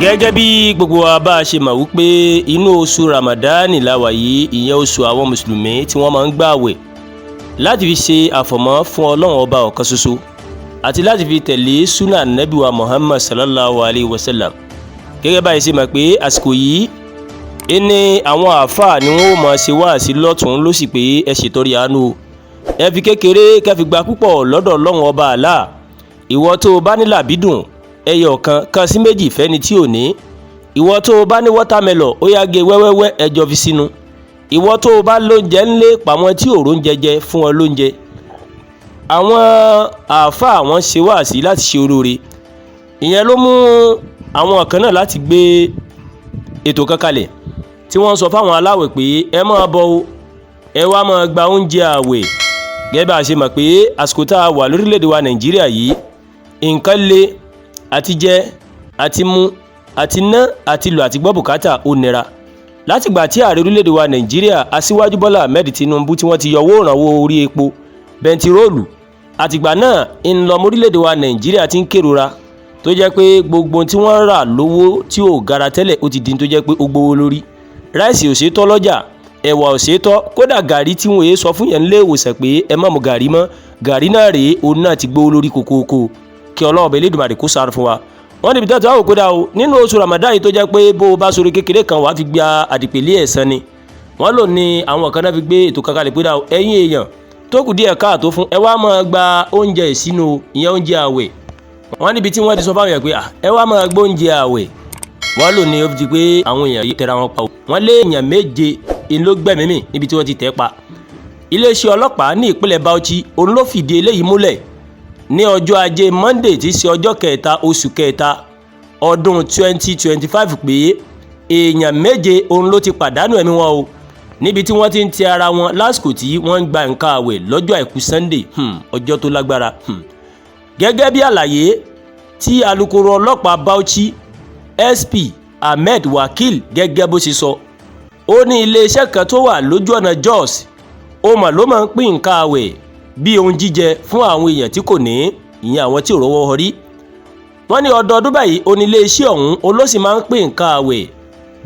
gẹ́gẹ́ bí gbogbo wa bá a ṣe mọ̀ wípé inú oṣù Ramadani la wà yìí, ìyẹn oṣù àwọn mùsùlùmí tí wọ́n máa ń gbààwẹ̀ láti fi ṣe àfọ̀mọ́ fún Ọlọ́run ọba ọ̀kan ṣoṣo àti láti fi tẹ̀lé súnà Nábì wa Muhammad sallallahu alayhi wa sallam. Gẹ́gẹ́ bá a ṣe mọ̀ pé àsìkò yìí ẹni àwọn àáfàá ni wọ́n máa ṣe wáàsí lọ́tún lósì pé ẹ ṣètọrẹ àánú, ẹ fi kékeré kẹ́ fi gba púpọ̀ lọ́dọ̀ Ọlọ́run ọba Allah. Ìwọ tó o bá ní làbídùn ẹyọ kan sí méjì fẹ́ni tí ò ní. Ìwọ tó o bá ní wọ́támẹ́lọ̀ ó yá gé wẹ́wẹ́wẹ́ ẹjọ́ fi sínú. Ìwọ tó o bá lóúnjẹ ńlé pàwọn tí òró ń jẹjẹ fún ọ lóúnjẹ. Àwọn àáfàá wọn ṣe wáàsí láti ṣe olóore. Ìyẹn ló mú àwọn kan náà láti gbé ètò kan kalẹ̀ tí wọ́n sọ fáwọn aláwẹ̀ pé ẹ máa bọ̀ o, ẹ wá máa gba oúnjẹ àwẹ̀. Gẹ́gẹ́ bá a ṣe mọ̀ pé àsìkò tá a wà lórílẹ̀‐èdè wa Nàìjíríà yìí nǹkan le àti jẹ àti mu àti ná àti lò àti gbọ́ bùkátà ó nira. Látìgbà tí ààrẹ orílẹ̀‐èdè wa Nàìjíríà Aṣíwájú Bọ́lá Ahmed Tinubu tí wọ́n ti yọwọ́ ìrànwọ́ orí epo bẹntiróòlù, àtìgbà náà ìlọmọ orílẹ̀‐èdè wa Nàìjíríà ti ń kérora tó jẹ́ pé gbogbo tí wọ́n rà lówó tí ò gara tẹ́lẹ̀ ó ti di tó jẹ́ pé ó gbówó lórí. Ráìsì ò ṣe tọ́ lọ́jà, ẹ̀wà ò ṣe tọ́, kódà gàrí tí wọ́n yé sọ fún yẹn nílé ìwòsàn pé ẹ má mu gàrí mọ́, gàrí náà rèé òun náà ti gbówó lórí kókókó. Kí Ọlọ́run ọba Elédùmarè kó ṣàánú fún wa. Wọ́n níbi tó ti wá wò kódà o nínú oṣù Ramadan yìí tó jẹ́ pé bó o bá sọ̀rọ̀ kékeré kan wàá fi gba àdìpèlé ẹ̀san ni. Wọ́n lò ní àwọn kan náà fi gbé ètò kankan lè kódà o ẹ̀yin èèyàn tó kù díẹ̀ káàtó fún ẹ wá máa gba oúnjẹ ìsínú ìyẹn oúnjẹ àwẹ̀. Wọ́n níbi tí wọ́n ti sọ fáwọn èèyàn pé ẹ wá máa gbọ́ oúnjẹ àwẹ̀. Wọ́n lò ní ó fi di pé àwọn èèyàn yìí tẹra wọn pa o. Wọ́n lé èèyàn méje ló gbẹ̀mí níbi tí wọ́n ti tẹ̀ pa. Iléeṣẹ́ ọlọ́pàá ní ìpínlẹ̀ Bauchi òun ló fìdí eléyìí múlẹ̀ ní ọjọ́ ajé Monday tí í ṣe ọjọ́ kẹta oṣù kẹta ọdún 2025 pé èèyàn méje òun ló ti pàdánù ẹ̀mí wọn o níbi tí wọ́n ti ń ti ara wọn lásìkò tí wọ́n ń gba nǹkan àwẹ̀ lọ́jọ́ àìkú Sunday ọjọ́ tó lágbára. Gẹ́gẹ́ bí àlàyé tí alukoro ọlọ́pàá Bauchi SP Ahmed Wakil gẹ́gẹ́ bó ṣe sọ, ó ní iléeṣẹ́ kan tó wà lójú ọ̀nà Jos ó mà ló máa ń pín nǹkan àwẹ̀ bí ohun jíjẹ fún àwọn èèyàn tí kò ní, ìyẹn àwọn tí ò rówó họrí. Wọ́n ní ọdọọdún báyìí oníléeṣẹ́ ọ̀hún olóṣì máa ń pín nǹkan àwẹ̀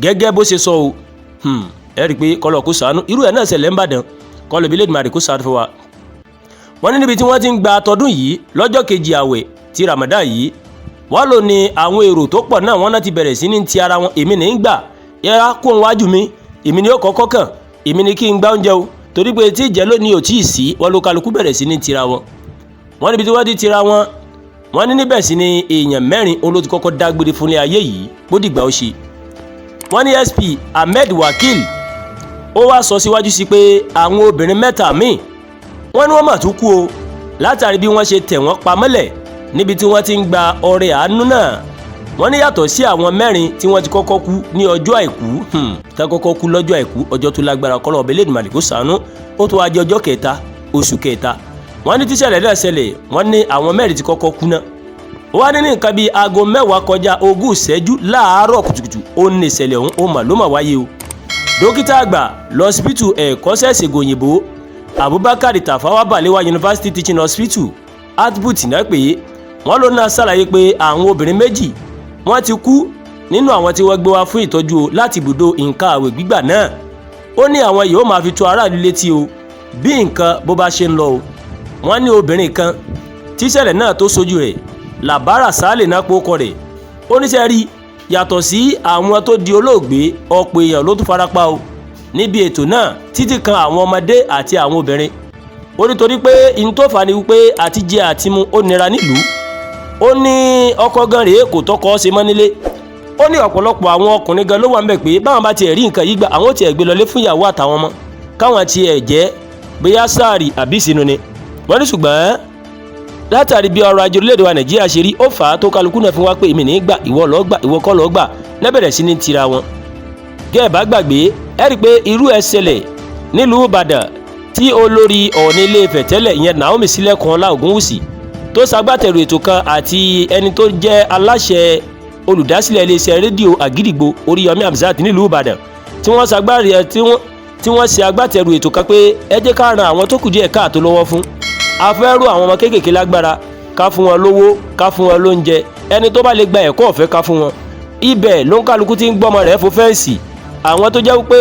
gẹ́gẹ́ bó ṣe sọ o. Ẹ rí i pé kọ́lọ̀ kó ṣàánú irú ẹ̀ náà ṣẹlẹ̀ ń bàdàn, kọ́lọ̀ bí Elédùmarè kó ṣàánú fún wa. Wọ́n ní níbi tí wọ́n ti ń gba tọdún yìí lọ́jọ́ kejì àwẹ̀ ti Ramadan yìí, wọ́n lò ní àwọn èrò tó pọ̀ náà wọ́n náà ti bẹ̀rẹ̀ sí ní ti ara wọn, èmi ní í gbà yẹra kó ń wájú mi, èmi ni ó kọ́kọ́ kàn, èmi ni kí n gbá oúnjẹ o torí pé tí ìjẹ́ lónìí ò tíì sí, wọ́n ló kálukú bẹ̀rẹ̀ sí ní tira wọn. Wọ́n níbi tí wọ́n ti tira wọn, wọ́n ní níbẹ̀ sí ni èèyàn mẹ́rin òun ló ti kọ́kọ́ dágbére fúnlé ayé yìí bó dìgbà ó ṣe. Wọ́n ní SP Ahmed Wakil ó wá sọ síwájú sí pé àwọn obìnrin mẹ́ta míì wọ́n ní wọ́n mà tún kú o látàrí bí wọ́n ṣe tẹ̀ wọ́n pa mọ́lẹ̀ níbi tí wọ́n ti ń gba ọrẹ àánú náà. Wọ́n ní yàtọ̀ sí àwọn mẹ́rin tí wọ́n ti kọ́kọ́ kú ní ọjọ́ àìkú tá kọ́kọ́ kú lọ́jọ́ àìkú ọjọ́ tó lágbára kọ́lọ́ ọba Elédùmarè kó ṣàánú, ó tó wá jẹ́ ọjọ́ kẹta oṣù kẹta. Wọ́n ní tíṣẹ̀lẹ̀ náà ṣẹlẹ̀, wọ́n ní àwọn mẹ́rin ti kọ́kọ́ kú náà. Ó wá ní nǹkan bíi aago 10 kọjá 20 ìṣẹ́jú láàárọ̀ kùtùkùtù ó ní ìṣẹ̀lẹ̀ ọ̀hún ó mà ló mà wáyé o. Dókítà àgbà lọ́sibítù ẹ̀kọ́ṣẹ́ ìṣègùn òyìnbó Abubakar Tafawa Balewa University Teaching Hospital atbut náà pé wọ́n ló náà ṣàlàyé pé àwọn obìnrin méjì wọ́n ti kú nínú àwọn tí wọ́n gbé wá fún ìtọ́jú o láti ibùdó nǹkan àwẹ̀ gbígbà náà. Ó ní àwọn yìí ó máa fi tó aráàlú létí o bí nǹkan bó bá ṣe ń lọ o. Wọ́n ní obìnrin kan tíṣẹ̀lẹ̀ náà tó sojú rẹ̀ Làbárà Sálè náà pókọ rẹ̀. Ó níṣẹ́ rí yàtọ̀ sí àwọn tó di olóògbé ọ̀pọ̀ èèyàn ló tún farapa o níbi ètò náà títí kan àwọn ọmọdé àti àwọn obìnrin. Ó nítorí pé ihun tó fà ní wípé àti jẹ àti mu ó nira nílùú. Ó ní ọkọ gan rèé kò tọkọ ṣe mọ́ nílé. Ó ní ọ̀pọ̀lọpọ̀ àwọn ọkùnrin gan ló wà ńbẹ̀ pé báwọn bá tiẹ̀ rí nǹkan yìí gbà àwọn tiẹ̀ gbé lọlé fún ìyàwó àtàwọn ọmọ káwọn tiẹ̀ jẹ́ bóyá sáàrì àbí ìsinu ni. Wọ́n ní ṣùgbọ́n látàrí bí ọrọ̀ ajé orílẹ̀-èdè wa Nàìjíríà ṣe rí ó fà á tó kálukú náà fi wá pé èmi ní gbà ìwọ ló gbà ìwọ kọ́ ló gbà lẹ́bẹ̀rẹ̀ sí ní tira wọn. Gẹ́ẹ̀ bá gbàgbé ẹ rí i pé irú ẹ̀ ṣẹlẹ̀ nílùú Ìbàdàn tí olórí Ọọ̀ni Ilé Ifẹ̀ tẹ́lẹ̀ ìyẹn Naomi Sílẹ̀kùnọlá Ògúnwùsì tó ṣagbátẹrù ètò kan àti ẹni tó jẹ́ aláṣẹ olùdásílẹ̀ iléeṣẹ́ rédíò Àgídìgbo Oríyọmí Hamzat nílùú Ìbàdàn tí wọ́n ṣe agbátẹrù ètò kan pé ẹ jẹ́ ká ran àwọn tó kù díẹ̀ káàtó lọ́wọ́ fún. A fẹ́ rú àwọn ọmọ kéékèèké lágbára ká fún wọn lówó ká fún wọn lóúnjẹ, ẹni tó bá lè gba ẹ̀kọ́ ọ̀fẹ́ ká fún wọn. ibẹ̀ ló ń kálukú ti ń gbọ́mọ rẹ̀ fún fẹ́ǹsì. àwọn tó jẹ́ wípé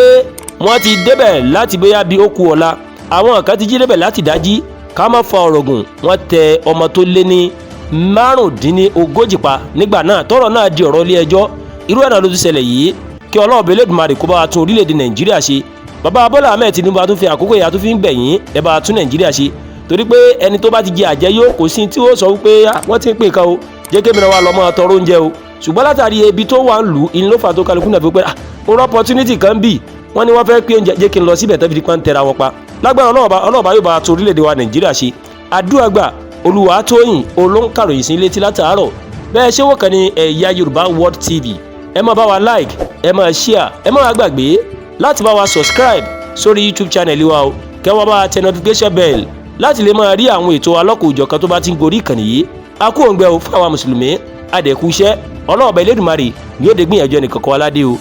wọ́n ti débẹ̀ láti bóyá bí ó kù ọ̀la, àwọn kan ti jí débẹ̀ láti dájí. ká má fa ọ̀rọ̀ gùn, wọ́n tẹ ọmọ tó lé ní 45 pa nígbà náà tọ́rọ̀ náà di ọ̀rọ̀ ilé ẹjọ́. irú ẹ̀ náà ló ti ṣẹlẹ̀ yìí. kí Ọlọ́run Elédùmarè kó bá wa tún orílẹ̀-èdè Nàìjíríà ṣe. bàbá Bọ́lá Ahmed Tinubu tún fi àkókò ìyá tó fi ń bẹ̀yìn ẹ bá tún Nàìjíríà ṣe, torí pé ẹni tó bá ti jẹ àjẹyó kò sí tí ó sọ wípé wọ́n ti ń pè ká o, jẹ́ kémi náà wà lọ́mọ tọrọ oúnjẹ o. ṣùgbọ́n látàrí ebi tó wà ń lù ìní ló fà tó kálukú náà fi pé mo rọ opportunity kan bì, wọ́n ní wọ́n fẹ́ pé oúnjẹ, jẹ́ kí n lọ síbẹ̀ tó fi di pọ́n tẹra wọn pa. lágbára Ọlọ́ọ̀bá yóò bá tún orílẹ̀-èdè wa Nàìjíríà ṣe. àdúrà gbà Olúwatóyìn olóńkàròyìn sí létí látàárọ̀. bẹ́ẹ̀ ṣé wọ́n kàn ní Ẹ̀yà Yorùbá World TV, ẹ máa bá wa like, ẹ máa share, ẹ máa gbàgbé láti bá wa subscribe sórí YouTube channel wa o, kẹ́ wọ́n bá wa tẹ notification bell láti lè máa rí àwọn ètò alọ́kùnjọ̀kan tó bá ti ń gorí ìkànnì yìí. a kú òǹgbẹ o fún àwa mùsùlùmí, adẹ̀kú iṣẹ́. Ọlọ́run Ọba Elédùmarè yóò dé gbìyànjú ẹnì kọ̀ọ̀kan aládé o.